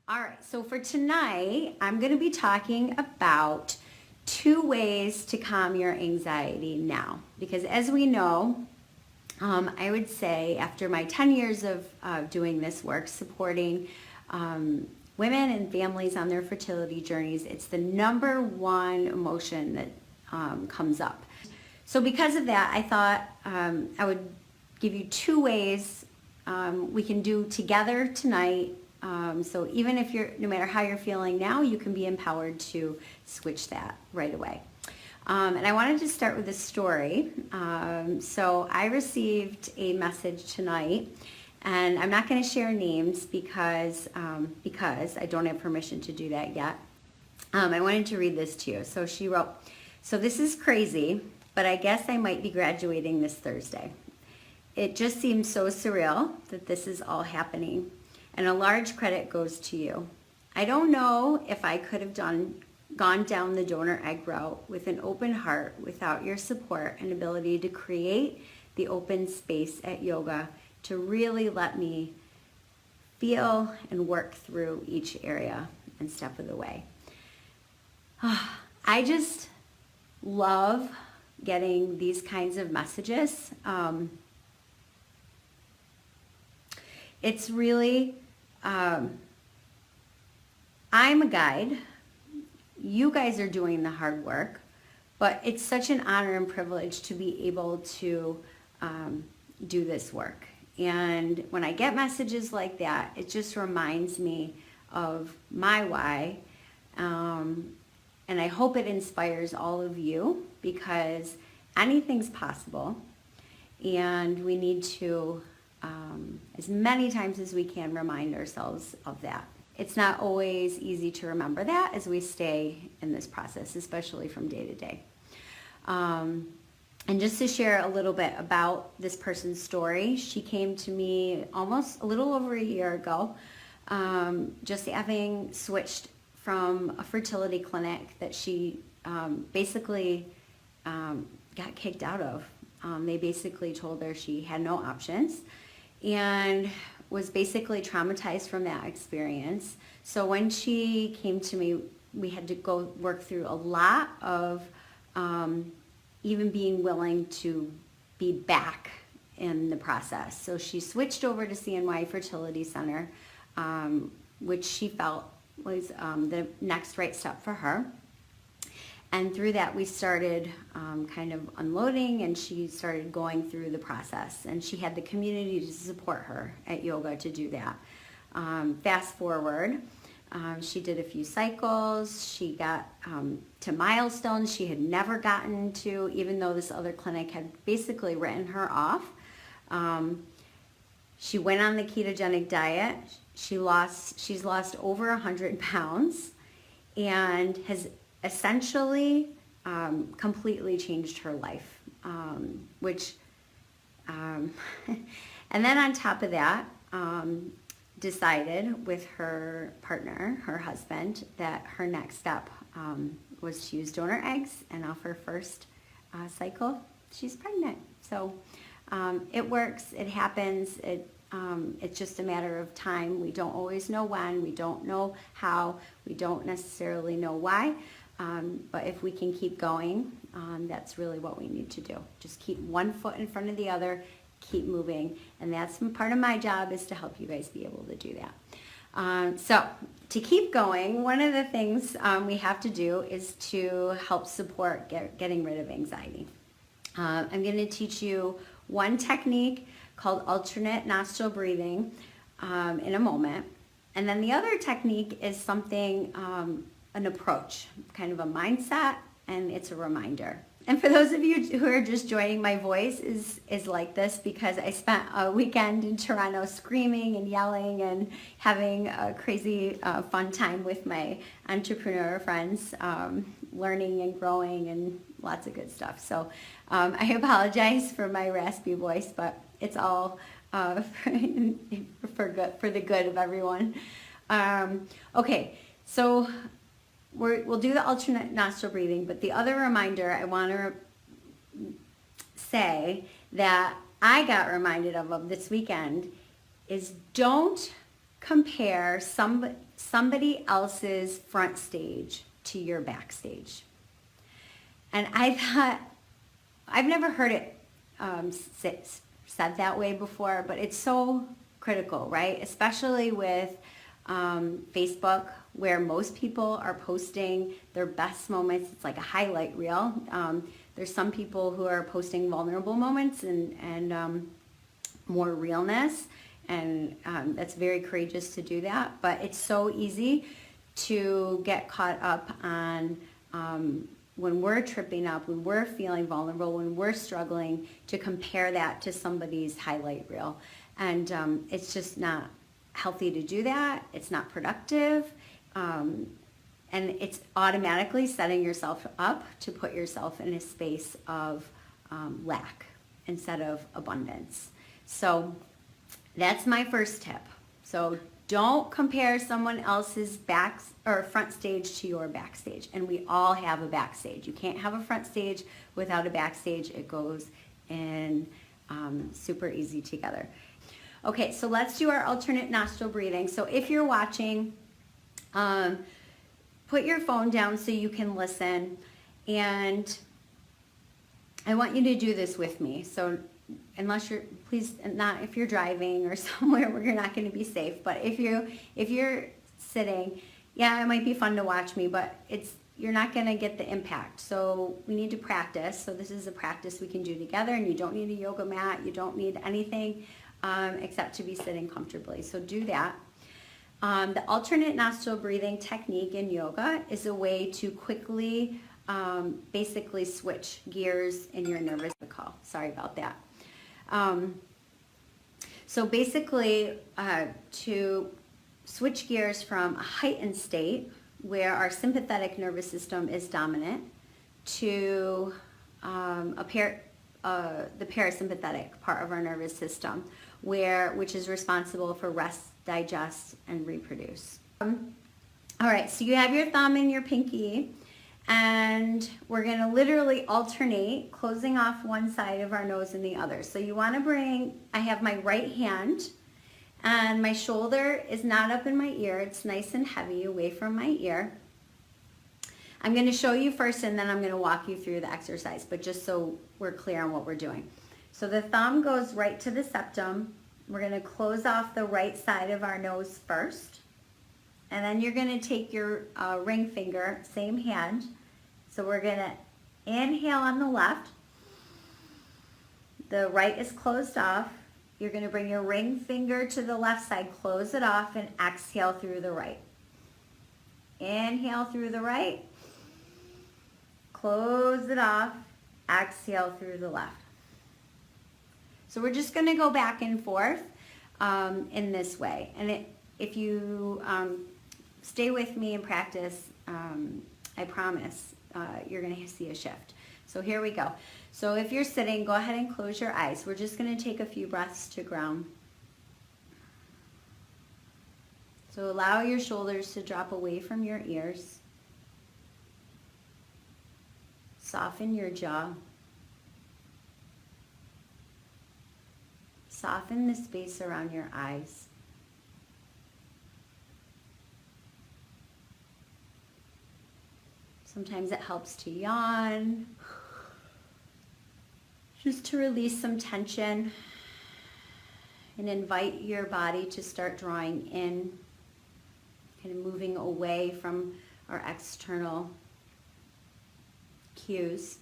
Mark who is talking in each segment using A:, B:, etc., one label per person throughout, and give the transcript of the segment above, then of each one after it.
A: All right, so for tonight, I'm going to be talking about 2 ways to calm your anxiety now. Because as we know, I would say after my 10 years of doing this work, supporting women and families on their fertility journeys, it's the number one emotion that comes up. So because of that, I thought I would give you 2 ways we can do together tonight. So even if no matter how you're feeling now, you can be empowered to switch that right away. And I wanted to start with a story. So I received a message tonight, and I'm not going to share names because I don't have permission to do that yet. I wanted to read this to you. So she wrote, "So this is crazy, but I guess I might be graduating this Thursday. It just seems so surreal that this is all happening. And a large credit goes to you. I don't know if I could have gone down the donor egg route with an open heart without your support and ability to create the open space at yoga to really let me feel and work through each area and step of the way." I just love getting these kinds of messages. It's really, I'm a guide. You guys are doing the hard work, but it's such an honor and privilege to be able to do this work. And when I get messages like that, it just reminds me of my why. And I hope it inspires all of you, because anything's possible, and we need to, as many times as we can, remind ourselves of that. It's not always easy to remember that as we stay in this process, especially from day to day. And just to share a little bit about this person's story, she came to me almost a little over a year ago, just having switched from a fertility clinic that she basically got kicked out of. They basically told her she had no options and was basically traumatized from that experience. So when she came to me, we had to go work through a lot of even being willing to be back in the process. So she switched over to CNY Fertility Center, which she felt was the next right step for her. And through that, we started kind of unloading, and she started going through the process. And she had the community to support her at yoga to do that. Fast forward, she did a few cycles. She got to milestones she had never gotten to, even though this other clinic had basically written her off. She went on the ketogenic diet. She's lost over 100 pounds and has essentially completely changed her life, and then on top of that, decided with her partner, her husband, that her next step was to use donor eggs, and off her first cycle, she's pregnant. So it works, it happens, it's just a matter of time. We don't always know when, we don't know how, we don't necessarily know why. But if we can keep going, that's really what we need to do. Just keep one foot in front of the other, keep moving. And that's part of my job, is to help you guys be able to do that. So to keep going, one of the things we have to do is to help support getting rid of anxiety. I'm going to teach you one technique called alternate nostril breathing in a moment. And then the other technique is something, an approach, kind of a mindset, and it's a reminder. And for those of you who are just joining, my voice is like this because I spent a weekend in Toronto screaming and yelling and having a crazy fun time with my entrepreneur friends, learning and growing and lots of good stuff. So I apologize for my raspy voice, but it's all for the good of everyone. Okay, so we'll do the alternate nostril breathing, but the other reminder I want to say that I got reminded of this weekend is don't compare somebody else's front stage to your backstage. And I thought, I've never heard it said that way before, but it's so critical, right? Especially with Facebook, where most people are posting their best moments. It's like a highlight reel. There's some people who are posting vulnerable moments and more realness, and that's very courageous to do that. But it's so easy to get caught up on when we're tripping up, when we're feeling vulnerable, when we're struggling, to compare that to somebody's highlight reel. And it's just not healthy to do that. It's not productive. And it's automatically setting yourself up to put yourself in a space of lack instead of abundance. So that's my first tip. So don't compare someone else's back or front stage to your backstage. And we all have a backstage. You can't have a front stage without a backstage. It goes in super easy together. Okay, so let's do our alternate nostril breathing. So if you're watching, put your phone down so you can listen. And I want you to do this with me. So unless you're, please not if you're driving or somewhere where you're not going to be safe, but if you're sitting, yeah, it might be fun to watch me, but you're not going to get the impact. So we need to practice. So this is a practice we can do together, and you don't need a yoga mat. You don't need anything except to be sitting comfortably. So do that. The alternate nostril breathing technique in yoga is a way to quickly basically switch gears in your nervous cycle. Sorry about that. So basically, to switch gears from a heightened state where our sympathetic nervous system is dominant to the parasympathetic part of our nervous system, which is responsible for rest, digest, and reproduce. All right, so you have your thumb and your pinky, and we're going to literally alternate, closing off one side of our nose and the other. So you want to I have my right hand, and my shoulder is not up in my ear. It's nice and heavy away from my ear. I'm going to show you first, and then I'm going to walk you through the exercise, but just so we're clear on what we're doing. So the thumb goes right to the septum. We're going to close off the right side of our nose first. And then you're going to take your ring finger, same hand. So we're going to inhale on the left. The right is closed off. You're going to bring your ring finger to the left side, close it off, and exhale through the right. Inhale through the right. Close it off. Exhale through the left. So we're just going to go back and forth in this way. And if you stay with me and practice, I promise you're going to see a shift. So here we go. So if you're sitting, go ahead and close your eyes. We're just going to take a few breaths to ground. So allow your shoulders to drop away from your ears. Soften your jaw. Soften the space around your eyes. Sometimes it helps to yawn, just to release some tension and invite your body to start drawing in, kind of moving away from our external cues.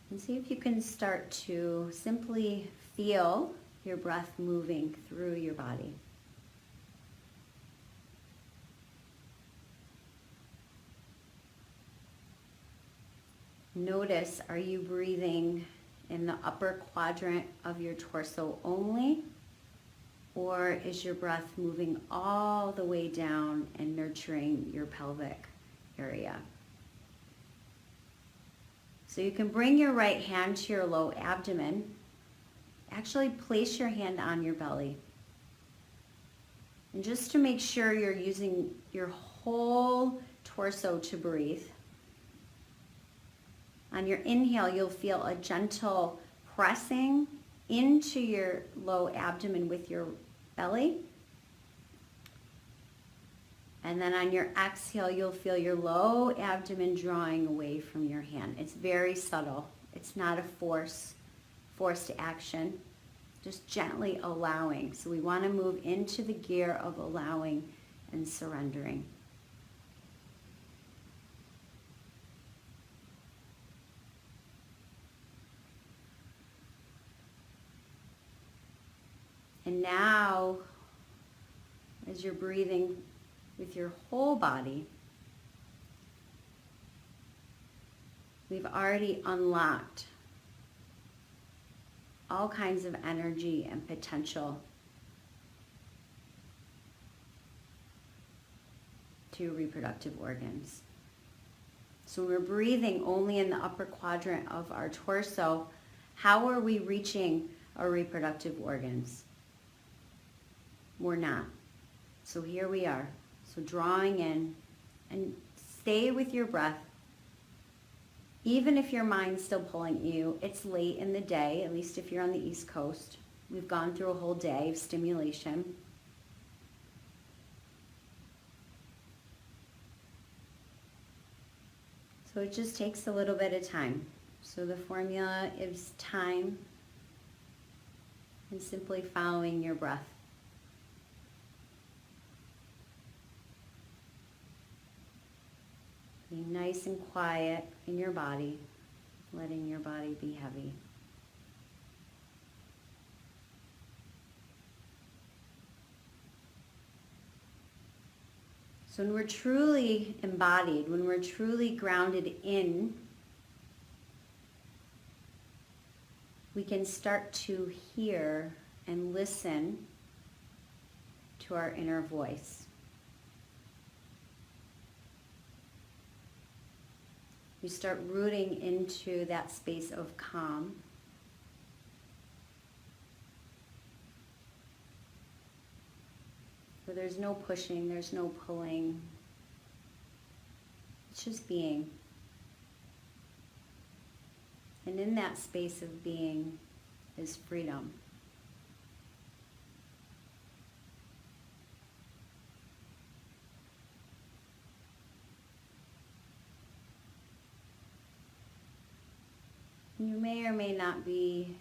A: And see if you can start to simply feel your breath moving through your body. Notice, are you breathing in the upper quadrant of your torso only? Or is your breath moving all the way down and nurturing your pelvic area? So you can bring your right hand to your low abdomen. Actually place your hand on your belly. And just to make sure you're using your whole torso to breathe. On your inhale, you'll feel a gentle pressing into your low abdomen with your belly. And then on your exhale, you'll feel your low abdomen drawing away from your hand. It's very subtle. It's not a forced action, just gently allowing. So we want to move into the gear of allowing and surrendering. And now, as you're breathing with your whole body, we've already unlocked all kinds of energy and potential to your reproductive organs. So we're breathing only in the upper quadrant of our torso. How are we reaching our reproductive organs? We're not. So here we are. So drawing in, and stay with your breath. Even if your mind's still pulling you, it's late in the day, at least if you're on the East Coast. We've gone through a whole day of stimulation. So it just takes a little bit of time. So the formula is time and simply following your breath. Be nice and quiet in your body, letting your body be heavy. So when we're truly embodied, when we're truly grounded in, we can start to hear and listen to our inner voice. We start rooting into that space of calm. Where there's no pushing, there's no pulling. It's just being. And in that space of being is freedom. You may or may not be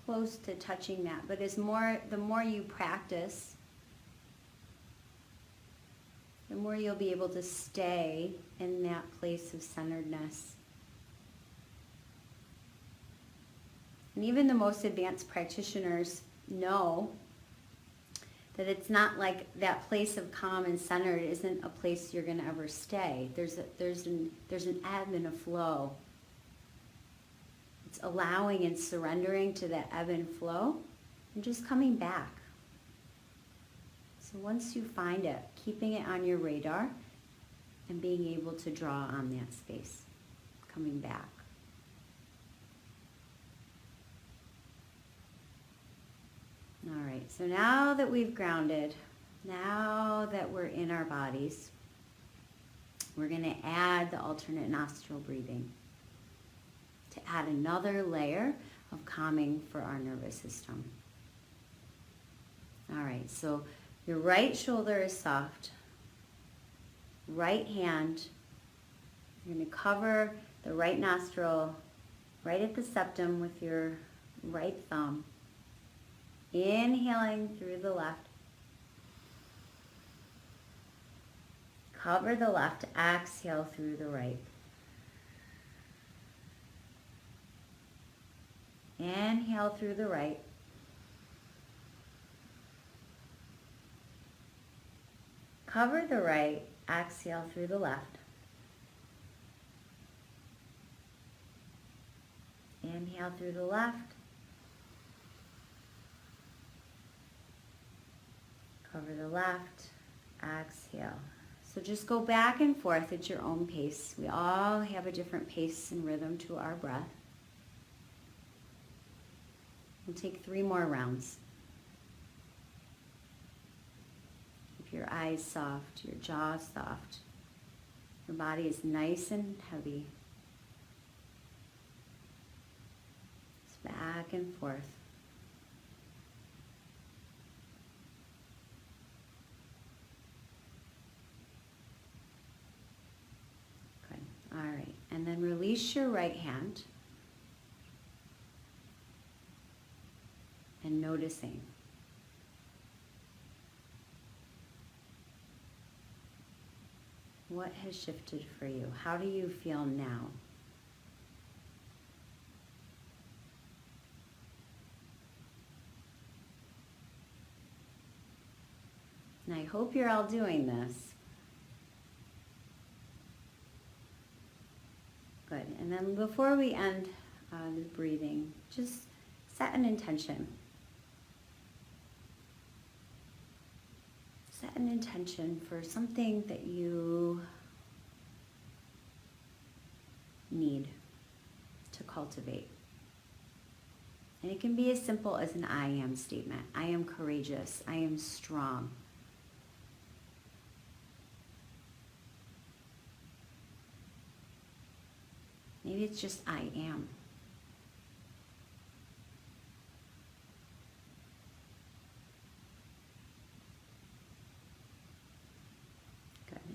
A: close to touching that, but the more you practice, the more you'll be able to stay in that place of centeredness. And even the most advanced practitioners know that it's not like that place of calm and centered isn't a place you're going to ever stay. There's an ebb and a flow. It's allowing and surrendering to that ebb and flow and just coming back. So once you find it, keeping it on your radar and being able to draw on that space, coming back. All right, so now that we've grounded, now that we're in our bodies, we're going to add the alternate nostril breathing to add another layer of calming for our nervous system. All right, so your right shoulder is soft. Right hand, you're going to cover the right nostril right at the septum with your right thumb. Inhaling through the left. Cover the left, exhale through the right. Inhale through the right. Cover the right, exhale through the left. Inhale through the left. Cover the left, exhale. So just go back and forth at your own pace. We all have a different pace and rhythm to our breath. We'll take 3 more rounds. Keep your eyes soft, your jaw soft. Your body is nice and heavy. It's back and forth. Good. All right. And then release your right hand. And noticing. What has shifted for you? How do you feel now? And I hope you're all doing this. Good. And then before we end the breathing, just set an intention. Set an intention for something that you need to cultivate. And it can be as simple as an I am statement. I am courageous. I am strong. Maybe it's just I am.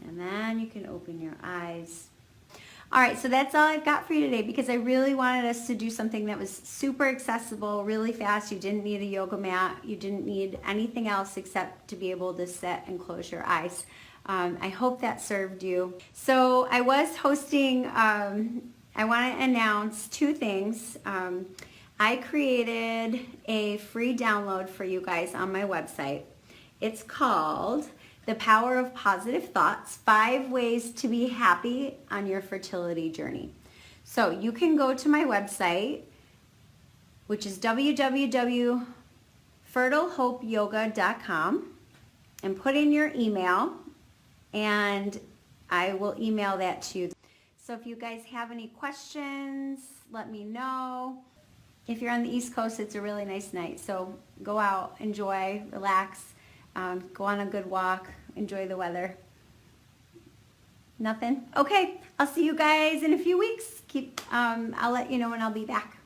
A: And then you can open your eyes. All right, so that's all I've got for you today because I really wanted us to do something that was super accessible, really fast. You didn't need a yoga mat. You didn't need anything else except to be able to sit and close your eyes. I hope that served you. So I was hosting, I want to announce two things. I created a free download for you guys on my website. It's called The Power of Positive Thoughts, 5 Ways to Be Happy on Your Fertility Journey. So you can go to my website, which is www.fertilehopeyoga.com, and put in your email, and I will email that to you. So if you guys have any questions, let me know. If you're on the East Coast, it's a really nice night. So go out, enjoy, relax. Go on a good walk, enjoy the weather. Nothing? Okay, I'll see you guys in a few weeks. I'll let you know when I'll be back.